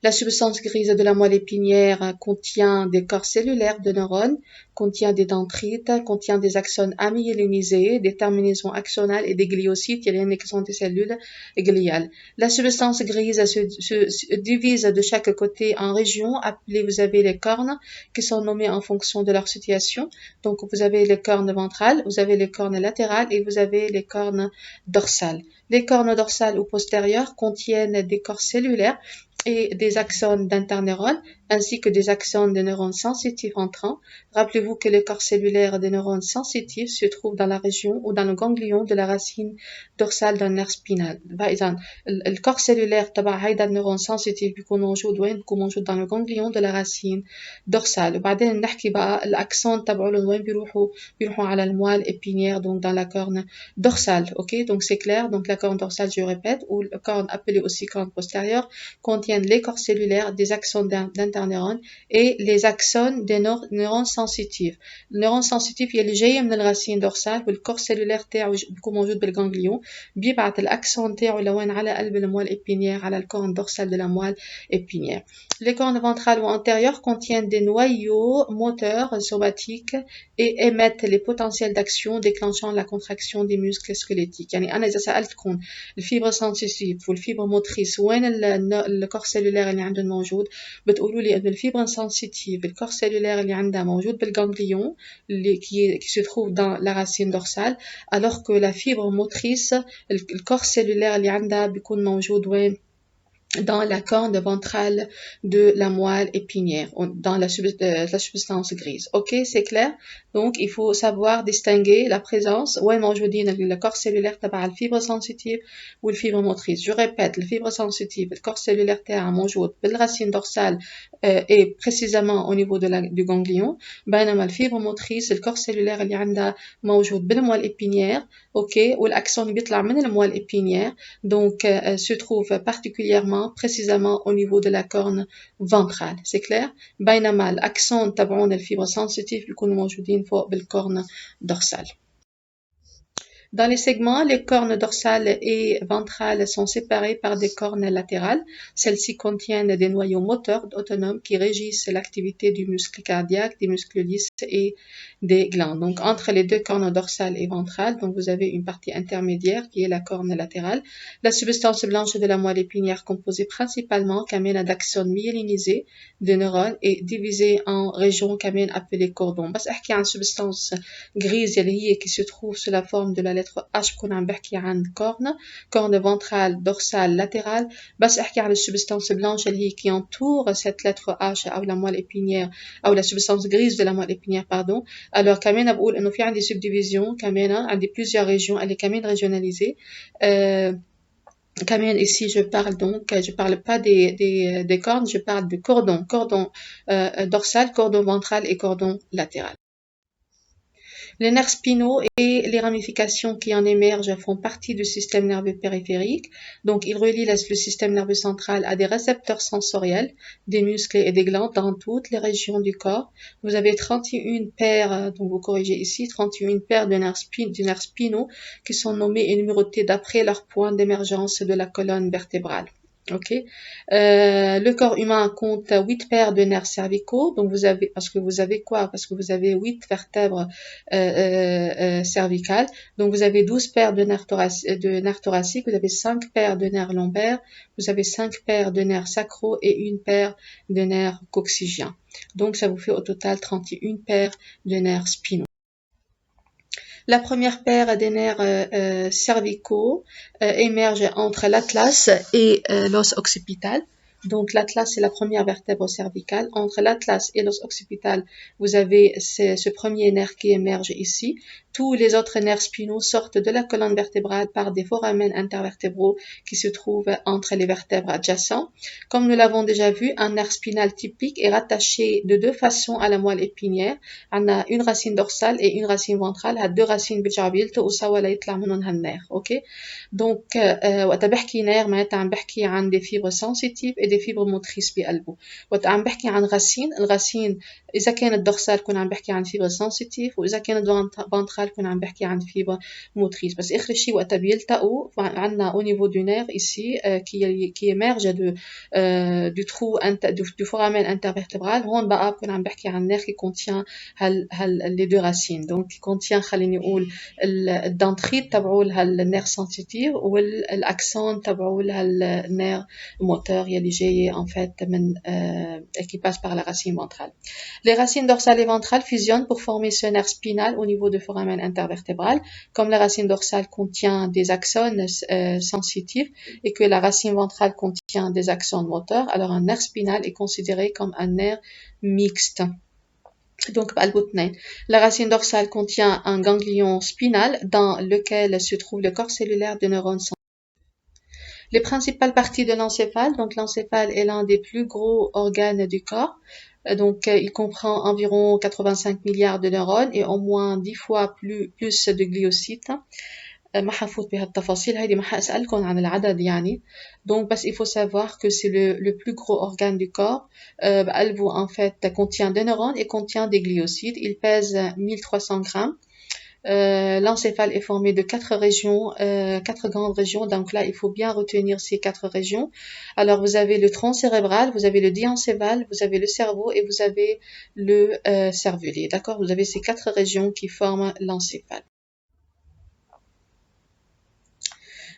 La substance grise de la moelle épinière contient des corps cellulaires de neurones, contient des dendrites, contient des axones amyélinisés, des terminaisons axonales et des gliocides qui sont des cellules gliales. La substance grise se divise de chaque côté en régions appelées, vous avez les cornes qui sont nommées en fonction de leur situation. Donc vous avez les cornes ventrales, vous avez les cornes latérales et vous avez les cornes dorsales. Les cornes dorsales ou postérieures contiennent des corps cellulaires et des axones d'interneurones, ainsi que des axones de neurones sensitifs entrants. Rappelez-vous que le corps cellulaire des neurones sensitifs se trouve dans la région ou dans le ganglion de la racine dorsale d'un nerf spinal. فإذا الcorps cellulaire تبع هيدا النيرون sensitif بيكون موجود وين؟ بيكون موجود dans le ganglion de la racine dorsale. وبعدين نحكي بقى الأكسون تبعولن وين بيروحوا على الموelle épinière, donc dans la corne dorsale. Ok, donc c'est clair. Donc la corne dorsale, je répète, ou la corne appelée aussi corne postérieure, contiennent les corps cellulaires des axones d'interneurones et les axones des neurones sensitifs. النيرون sensitif يلي جاي من الرacine dorsale والcorps cellulaire تاعو بيكون موجود بالغانغليون بيبعت الأكسون تاعو لوين؟ على قلب الموelle épinière, على الcorne dorsale de la moelle épinière. Les cornes ventrales ou antérieures contiennent des noyaux moteurs somatiques et émettent les potentiels d'action déclenchant la contraction des muscles squelettiques. يعني أنا إذا سألتكم الفيبر sensitive والفيبر motrice وين الكور سيلولير اللي عندهم موجود، بتقولوا لي إنه الفيبر sensitive الكور سيلولير اللي عندها موجود بالغانغليون qui se trouve dans la racine dorsale, alors que la fibre motrice الكور سيلولير اللي عندها بيكون موجود وين؟ dans la corne ventrale de la moelle épinière, dans la substance grise. Ok, c'est clair. Donc il faut savoir distinguer la présence وين موجودين الكور cellulaire تبع الفيبر sensitive والفيبر motrice. Je répète, le fibre sensitive الكور cellulaire تاعها موجود بالracine dorsale et précisément au niveau du ganglion. بينما الفيبر motrice الكور cellulaire اللي عندها موجود بالموelle épinière. Ok, والأكسون بيطلع من الموelle épinière, donc se trouve particulièrement précisément au niveau de la corne ventrale. C'est clair? بينما الأكسون تبعون الفيبر sensitive بيكونوا موجودين فوق بالcorne dorsale. Dans les segments, les cornes dorsales et ventrales sont séparées par des cornes latérales. Celles-ci contiennent des noyaux moteurs autonomes qui régissent l'activité du muscle cardiaque, des muscles lisses et des glandes. Donc, entre les deux cornes dorsales et ventrales, donc vous avez une partie intermédiaire qui est la corne latérale. La substance blanche de la moelle épinière composée principalement كمان d'axones myélinisés de neurones et divisée en régions كمان appelées cordons. بس احكي عن substance grise اللي هي qui se trouve sous la forme de la lettre H بكون عم بحكي عن corne ventrale, dorsale, latérale. بس احكي عن substance blanche اللي هي qui entoure cette lettre H أو la moelle épinière أو la substance grise de la moelle épinière, pardon. Alors كمان بقول إنه في عندي subdivision كمان عندي plusieurs régions, elle est كمان régionalisée. Kamen, ici je parle donc, je parle pas des cornes, je parle de cordon dorsal, cordon ventral et cordon latéral. Les nerfs spinaux et les ramifications qui en émergent font partie du système nerveux périphérique. Donc, ils relient le système nerveux central à des récepteurs sensoriels, des muscles et des glandes dans toutes les régions du corps. Vous avez 31 paires, donc vous corrigez ici, 31 paires de nerfs spinaux qui sont nommés et numérotés d'après leur point d'émergence de la colonne vertébrale. Ok. Le corps humain compte 8 paires de nerfs cervicaux. Donc vous avez, parce que vous avez quoi? Parce que vous avez 8 vertèbres cervicales. Donc vous avez 12 paires de nerfs thoraciques. Vous avez 5 paires de nerfs lombaires. Vous avez 5 paires de nerfs sacraux et une paire de nerfs coccygiens. Donc ça vous fait au total 31 paires de nerfs spinaux. La première paire des nerfs cervicaux émerge entre l'atlas et l'os occipital. Donc l'atlas, c'est la première vertèbre cervicale. Entre l'atlas et l'os occipital, vous avez ce premier nerf qui émerge ici. Tous les autres nerfs spinaux sortent de la colonne vertébrale par des foramen intervertébraux qui se trouvent entre les vertèbres adjacentes. Comme nous l'avons déjà vu, un nerf spinal typique est rattaché de deux façons à la moelle épinière. On a une racine dorsale et une racine ventrale. À deux racines بيتجعبيلتو وسوا ليطلع منهم هالنير. Ok. Donc وقت بحكي نير معناتها عم بحكي عن des fibres sensitives et des fibres motrices بقلبه. وقت عم بحكي عن الرacine إذا كانت dorsale كنا عم بحكي عن fibres sensitives وإذا كانت ventrale ventrale كنا عم بحكي عن fibre motrice. بس آخر شيء وقتها بيلتقوا عنا au niveau du nerf ici qui émerge du trou du foramen intervertébral. هون بقى كنا عم بحكي عن nerf qui contient les deux racines. Donc qui contient خليني أقول الدنتريت تبعول هالنير sensitif والأكسون تبعول هالنير moteur يلي جاي en fait من qui passe par la racine ventrale. Les racines dorsales et ventrales fusionnent pour former ce nerf spinal au niveau du foramen intervertébral. Comme la racine dorsale contient des axones sensitifs et que la racine ventrale contient des axones moteurs, alors un nerf spinal est considéré comme un nerf mixte. Donc, la racine dorsale contient un ganglion spinal dans lequel se trouve le corps cellulaire de neurones. Les principales parties de l'encéphale, donc l'encéphale est l'un des plus gros organes du corps. Donc, il comprend environ 85 milliards de neurones et au moins 10 fois plus de glyocites. ما حفوت بهالتفاصيل هيدي ما حأسألكم عن العدد يعني. Donc بس il faut savoir que c'est le plus gros organe du corps. بقلبه en fait contient des neurones et contient des glyocides. Il pèse 1300 grammes. L'encéphale est formé de 4 régions, 4 grandes régions. Donc là, il faut bien retenir ces 4 régions. Alors vous avez le tronc cérébral, vous avez le diencéphale, vous avez le cerveau et vous avez le cervelet. D'accord? Vous avez ces 4 régions qui forment l'encéphale.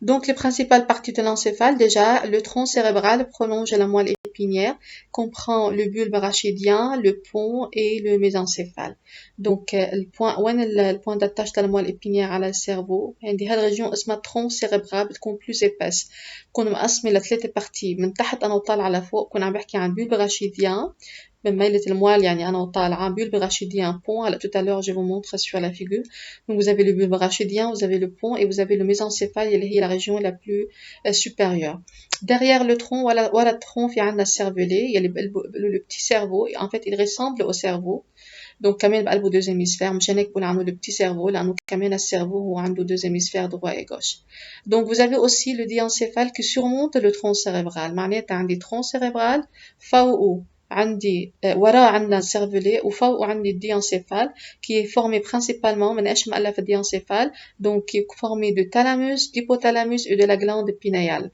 Donc, les principales parties de l'encéphale, déjà, le tronc cérébral prolonge la moelle épinière, comprend le bulbe rachidien, le pont et le mésencéphale. Donc, le point d'attache de la moelle épinière à la cerveau, عندي هالريجيون اسمها tronc cérébral بتكون plus épaisse. بكون مقسمة لثلاث parties. من تحت أنا وطالعة لفوق كنا عم بحكي عن bulbe rachidien. من ميلة الموال يعني أنا وطالعة bulbe rachidien pont. Alors, tout à l'heure, je vous montre sur la figure. Donc, vous avez le bulbe rachidien, vous avez le pont et vous avez le mésencéphale, qui est la région la plus supérieure. Derrière le tronc, voilà le tronc, il y a un cervelet, il y a le petit cerveau. En fait, il ressemble au cerveau. Donc, كمان بقلبه deux hémisphères. مش هناك بقول عنه le petit cerveau, لأنه كمان الcerveau هو عنده deux hémisphères droit et gauche. Donc, vous avez aussi le diencéphale qui surmonte le tronc cérébral. معناتها عندي tronc cérébral فوقه عندي وراء عندنا cervelet وفوق عندي الديانسيفال qui est formé principalement من ايش مؤلف الديانسيفال donc qui est formé de thalamus, d'hypothalamus et de la glande pinéale.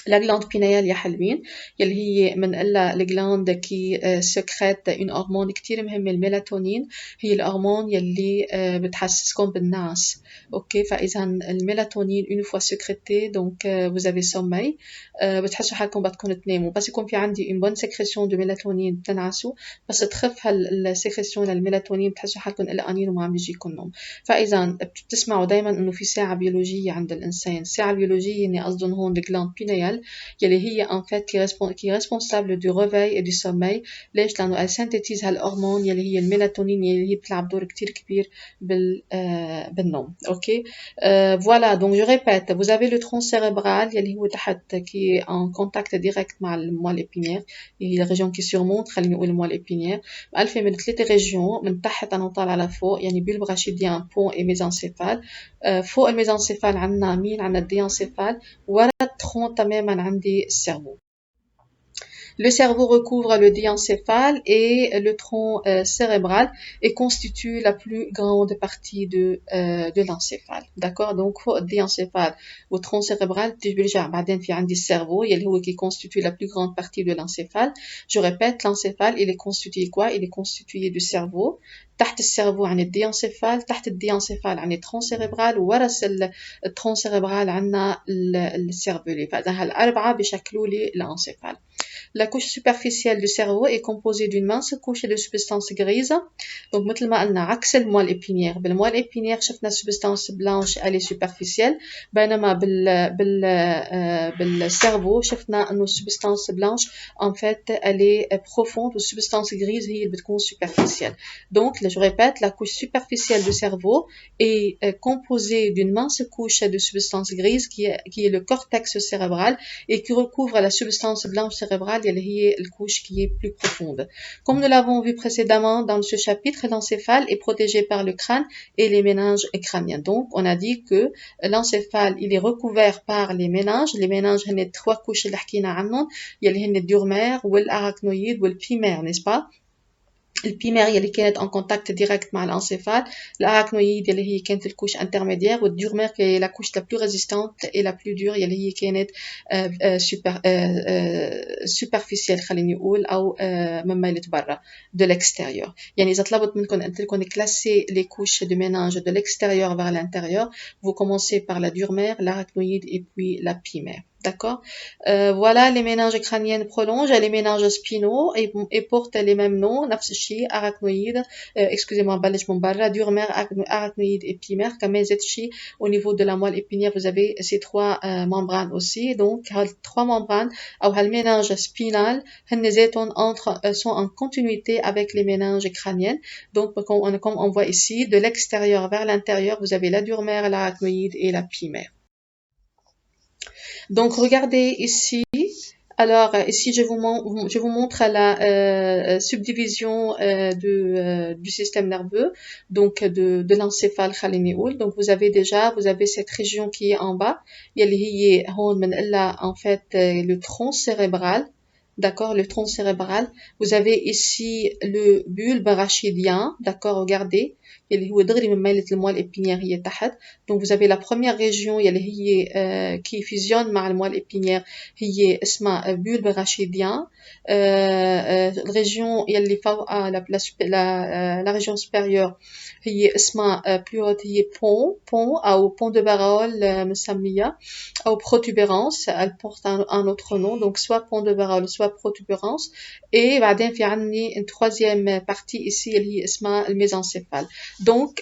La glande pinéale يا حلوين يلي هي منقلها الجلاند كي سكريت اون هرمون كتير مهم الميلاتونين. هي الهرمون يلي بتحسسكم بالنعاس. اوكي فاذا الميلاتونين اون فوا سكريتي دونك vous avez sommeil بتحسوا حالكم بدكم تناموا. بس يكون في عندي une bonne sécrétion de mélatonine بتنعسوا. بس تخف هالسيكريسيون الميلاتونين بتحسوا حالكم قلقانين وما عم بيجيكم نوم. فاذا بتسمعوا دائما انه في ساعه بيولوجيه عند الانسان. الساعه البيولوجيه يعني قصدهم هون الجلاند بينيال يلي هي en fait qui est responsable du réveil et du sommeil. ليش؟ لأنه elle synthétise هالهرمون يلي هي الميلاتونين يلي هي بتلعب دور كتير كبير بالنوم. اوكي voilà donc je répète vous avez le tronc cérébral يلي هو تحت qui est en contact direct مع الموال épinière. هي la région qui surmonte خليني أقول الموال épinière مألفة من 3 régions. من تحت أنا وطالعة لفوق يعني bulbe rachidien, pont et mésencéphale. فوق الميزانسيفال عنا مين؟ عنا الديانسيفال. ورا الترون تماما عندي السيرفو. Le cerveau recouvre le diencéphale et le tronc cérébral et constitue la plus grande partie de l'encéphale. D'accord? Donc, le diencéphale ou tronc cérébral, بعدين في عندي الcerveau يلي هو qui constitue la plus grande partie de l'encéphale. Je répète, l'encéphale, il est constitué quoi? Il est constitué du cerveau. تحت السيرفو عن الديانسيفال. تحت الديانسيفال عن الترون سيريبرال. ورا الترون سيريبرال عنا السيرفولي. فإذا هالأربعة بيشكلوا لي الانسيفال. La couche superficielle du cerveau est composée d'une mince couche de substance grise. Donc, مثل ما قلنا عكس الموال épinière. بالموال épinière شفنا substance blanche elle est superficielle. بينما بالcerveau شفنا إنه substance blanche en fait elle est profonde. substance grise هي اللي بتكون superficielle. Donc, je répète, la couche superficielle du cerveau est composée d'une mince couche de substance grise qui est le cortex cérébral et qui recouvre la substance blanche cérébrale, qui est la couche qui est plus profonde. Comme nous l'avons vu précédemment dans ce chapitre, l'encéphale est protégé par le crâne et les méninges crâniens. Donc, on a dit que l'encéphale, il est recouvert par les méninges. Les méninges, il y a 3 couches اللي حكينا عنهم, il y a le durmaire, ou l'arachnoïde, ou le primaire, n'est-ce pas? البيمير اللي كانت en contact direct مع الانسيفال. الأراكنويد اللي هي كانت الكوش intermédiaire. والديورمير qui est la couche la plus résistante et la plus dure اللي هي كانت superficielle خليني نقول أو مميلة برا de l'extérieur. يعني إذا طلبت منكم أن classer les couches de méninge de l'extérieur vers l'intérieur, vous commencez par la dure-mère, l'arachnoïde et puis la pie-mère. D'accord. Voilà, les méninges crâniennes prolongent, les méninges spinaux et portent les mêmes noms, نفس الشيء, arachnoïde, excusez-moi, بلش من برا, dure-mère, arachnoïde et pie-mère. كمان زيت شيء au niveau de la moelle épinière, vous avez ces trois membranes aussi. Donc, trois membranes, أو هالméninge spinal, هن زيتون sont en continuité avec les méninges crâniennes. Donc, comme on voit ici, de l'extérieur vers l'intérieur, vous avez la dure-mère, l'arachnoïde et la pie-mère. Donc, regardez ici. Alors, ici, je vous montre la subdivision du système nerveux, donc de l'encéphale خليني نقول. Donc, vous avez cette région qui est en bas. اللي هي هون بنقلها en fait le tronc cérébral. D'accord, le tronc cérébral. Vous avez ici le bulbe rachidien. D'accord, regardez. اللي هو دغري من ميلة الموelle épinière هي تحت. Donc vous avez la première région اللي هي qui fusionne مع الموelle épinière هي اسمها bulbe rachidien. الريجيون اللي فوقها la région supérieure هي اسمها plus haute هي pont أو pont de Barreul مسمية أو protubérance. Elle porte un autre nom, donc soit pont de Barreul soit protubérance. Et بعدين في عندي une troisième partie ici اللي هي اسمها الميزانسيفال. Donc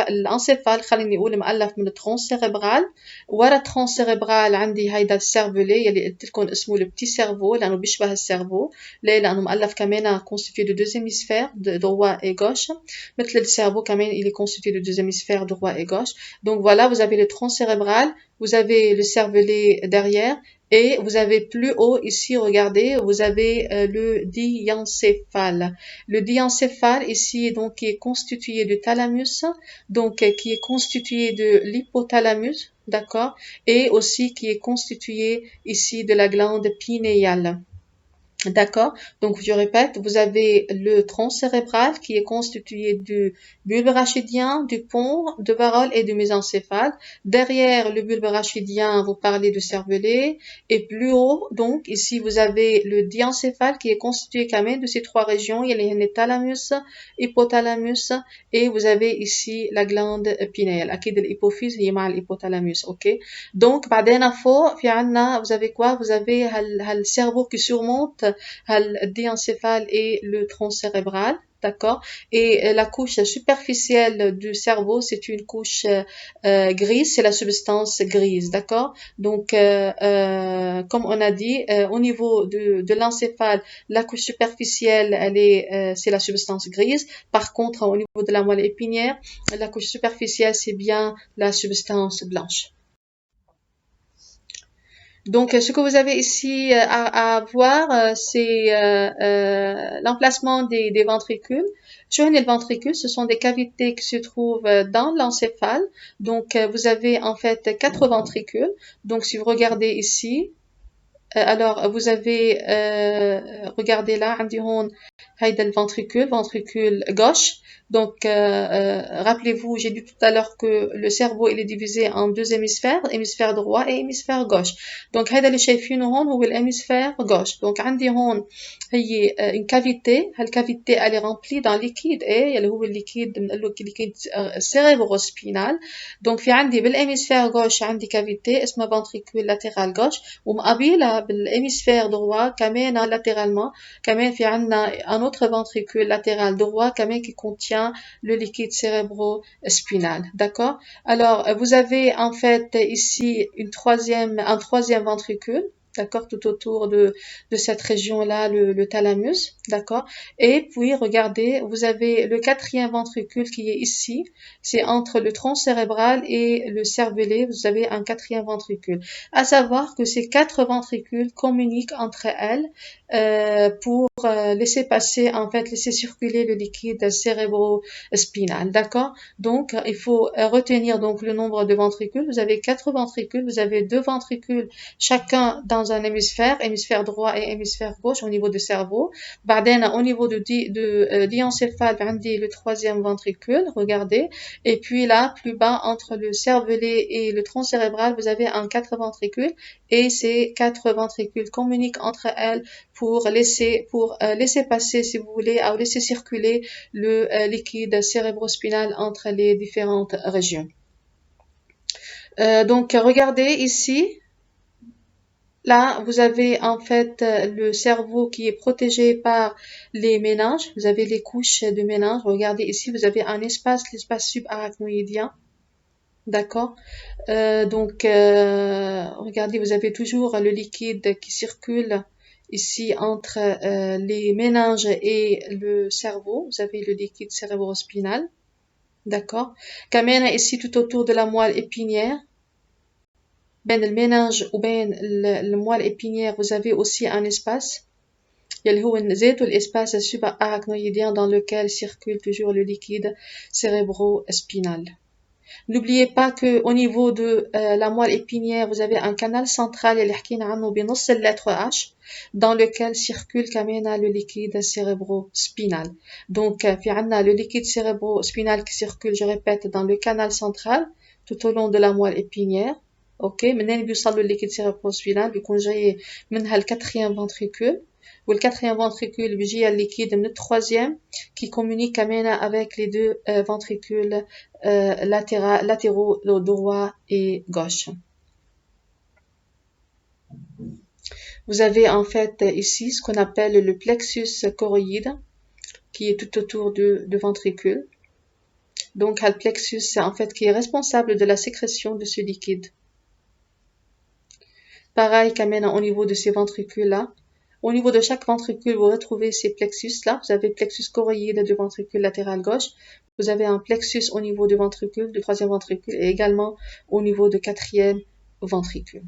الانسيفال خليني نقول مؤلف من الترون سيريبرال. ورا الترون سيريبرال عندي هيدا السيرفولي اللي قلت لكم اسمه لو بتي سيرفو لانه بيشبه السيرفو. ليه؟ لانه مؤلف كمان constitué de deux hémisphères droit et gauche. مثل السيرفو كمان il est constitué de deux hémisphères droit et gauche. Donc voilà, vous avez le tronc cérébral, vous avez le cervelet derrière. Et vous avez plus haut ici, regardez, vous avez le diencéphale. Le diencéphale ici, donc, qui est constitué du thalamus, donc qui est constitué de l'hypothalamus, d'accord, et aussi qui est constitué ici de la glande pinéale. D'accord. Donc, je répète, vous avez le tronc cérébral qui est constitué du bulbe rachidien, du pont de Barreul et du mésencéphale. Derrière le bulbe rachidien, vous parlez de cervelet. Et plus haut, donc, ici, vous avez le diencéphale qui est constitué quand même de ces trois régions. Il y a le thalamus, hypothalamus, et vous avez ici la glande pinéale. أكيد الhypophyse هي مع l'hypothalamus, ok? Donc, بعدين فوق في عنا, vous avez quoi? Vous avez le cerveau qui surmonte le diencéphale et le tronc cérébral, d'accord. Et la couche superficielle du cerveau, c'est une couche grise, c'est la substance grise, d'accord. Donc, comme on a dit, au niveau de l'encéphale, la couche superficielle, c'est la substance grise. Par contre, au niveau de la moelle épinière, la couche superficielle, c'est bien la substance blanche. Donc, ce que vous avez ici à voir, c'est l'emplacement des ventricules. Les ventricules, ce sont des cavités qui se trouvent dans l'encéphale. Donc, vous avez en fait 4 ventricules. Donc, si vous regardez ici, alors vous avez, regardez là, عندي هون هيدا ventricule gauche. Donc, rappelez-vous, j'ai dit tout à l'heure que le cerveau il est divisé en deux hémisphères, hémisphère droit et hémisphère gauche. Donc, هذا اللي شايفينه هون هو l'hémisphère gauche. Donc, عندي هون هي une cavité. هالcavité elle est remplie d'un liquide A اللي هو liquide بنقول له liquide cérébrospinal. Donc, في عندي بالhémisphère gauche عندي cavité اسمها ventricule latéral gauche ومقابلها بالhémisphère droit كمان latéralement كمان في عندنا un autre ventricule latéral droit كمان qui contient le liquide cérébrospinal, d'accord. Alors, vous avez en fait ici un troisième ventricule, d'accord, tout autour de cette région-là, le thalamus, d'accord. Et puis, regardez, vous avez le quatrième ventricule qui est ici, c'est entre le tronc cérébral et le cervelet, vous avez un quatrième ventricule. À savoir que ces 4 ventricules communiquent entre elles pour laisser passer, en fait, laisser circuler le liquide cérébrospinal, d'accord. Donc, il faut retenir donc le nombre de ventricules. Vous avez 4 ventricules, vous avez 2 ventricules chacun dans dans un hémisphère droit et hémisphère gauche au niveau du cerveau. بعدين au niveau de diencéphale, عندي le troisième ventricule, regardez. Et puis là, plus bas, entre le cervelet et le tronc cérébral, vous avez un 4 ventricules. Et ces 4 ventricules communiquent entre elles pour laisser passer, si vous voulez, ou laisser circuler le liquide cérébrospinal entre les différentes régions. Donc, regardez ici. Là, vous avez en fait le cerveau qui est protégé par les méninges. Vous avez les couches de méninges. Regardez ici, vous avez un espace, l'espace subarachnoïdien. D'accord. Regardez, vous avez toujours le liquide qui circule ici entre les méninges et le cerveau. Vous avez le liquide cérébrospinal. D'accord. كمان ici tout autour de la moelle épinière. بين المينانج وبين الموال épinière, vous avez aussi un espace اللي هو ذاته l'espace subarachnoïdien dans lequel circule toujours le liquide cérébro-spinal. N'oubliez pas que au niveau de la moelle épinière, vous avez un canal central اللي حكينا عنه بنص lettre H dans lequel circule كمان le liquide cérébro-spinal. Donc في عنا le liquide cérébro-spinal qui circule, je répète, dans le canal central tout au long de la moelle épinière. اوكي منين بيوصل له الليكيد سيربروسبينال بيكون جاي منها الكاتريام فنتريكول والكاتريام فنتريكول بيجي الليكيد من التروازيام qui communique كمان avec les deux ventricules latéraux droit et gauche. Vous avez en fait ici ce qu'on appelle le plexus choroïde qui est tout autour du ventricule. Donc le plexus c'est en fait qui est responsable de la sécrétion de ce liquide. Pareil qu'amène au niveau de ces ventricules-là. Au niveau de chaque ventricule, vous retrouvez ces plexus-là. Vous avez le plexus choroïde du ventricule latéral gauche. Vous avez un plexus au niveau du ventricule, du troisième ventricule, et également au niveau du quatrième ventricule.